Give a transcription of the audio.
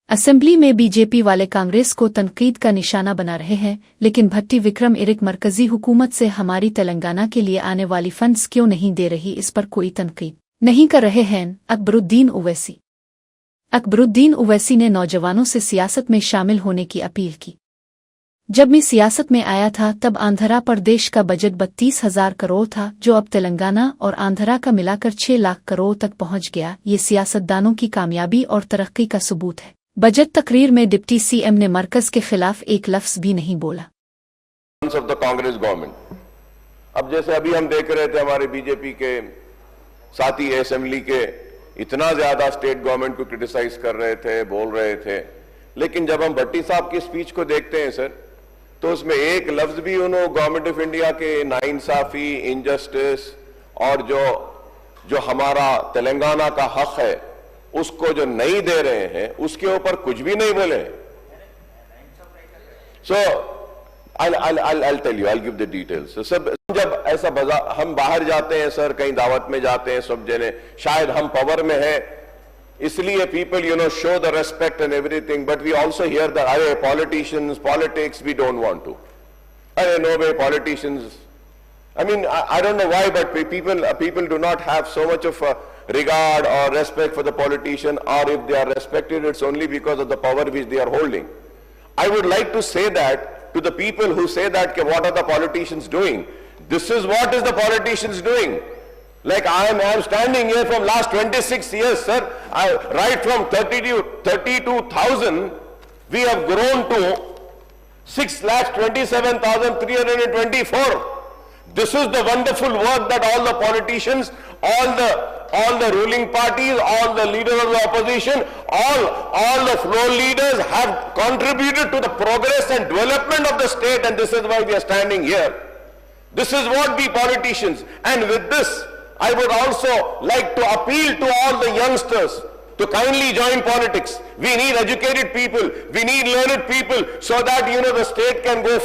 Assembly में BJP वाले कांग्रेस को तनकीद का निशाना बना रहे हैं, लेकिन भट्टी विक्रम इरिक मरकजी हुकूमत से हमारी तेलंगाना के लिए आने वाली फंड्स क्यों नहीं दे रही, इस पर कोई तनकीद नहीं कर रहे हैं। अकबरुद्दीन ओवैसी ने नौजवानों से सियासत में शामिल होने की अपील की। जब मैं सियासत में आया था तब आंध्रा प्रदेश का बजट 32,000 करोड़ था, जो अब तेलंगाना और आंध्रा का मिलाकर 6 लाख करोड़ तक पहुंच गया। ये सियासतदानों की कामयाबी और तरक्की का सबूत है। बजट तकरीर में डिप्टी सीएम ने मरकज के खिलाफ एक लफ्ज भी नहीं बोला। ऑफ द कांग्रेस गवर्नमेंट, अब जैसे अभी हम देख रहे थे हमारे बीजेपी के साथी असेंबली के इतना ज्यादा स्टेट गवर्नमेंट को क्रिटिसाइज कर रहे थे, बोल रहे थे, लेकिन जब हम भट्टी साहब की स्पीच को देखते हैं सर, तो उसमें एक लफ्ज भी उन्होंने गवर्नमेंट ऑफ इंडिया के नाइंसाफी, इनजस्टिस और जो हमारा तेलंगाना का हक है उसको जो नहीं दे रहे हैं उसके ऊपर कुछ भी नहीं बोले। सो I'll tell you, I'll give the details. So, सब जब ऐसा हम बाहर जाते हैं सर, कहीं दावत में जाते हैं, सब जने शायद हम पावर में हैं इसलिए people show the respect and everything, but we also hear that अरे politicians, politics, we don't want to. अरे no way, politicians. I mean, I don't know why, but people do not have so much of regard or respect for the politician, or if they are respected, it's only because of the power which they are holding. I would like to say that to the people who say that, what are the politicians doing? This is what is the politicians doing. Like I am standing here from last 26 years, sir. Right from 32,000, we have grown to 6,27,324. This is the wonderful work that all the politicians, all the ruling parties, all the leaders of the opposition, all the floor leaders have contributed to the progress and development of the state, and this is why we are standing here. This is what we politicians, and with this, I would also like to appeal to all the youngsters to kindly join politics. We need educated people, we need learned people, so that the state can go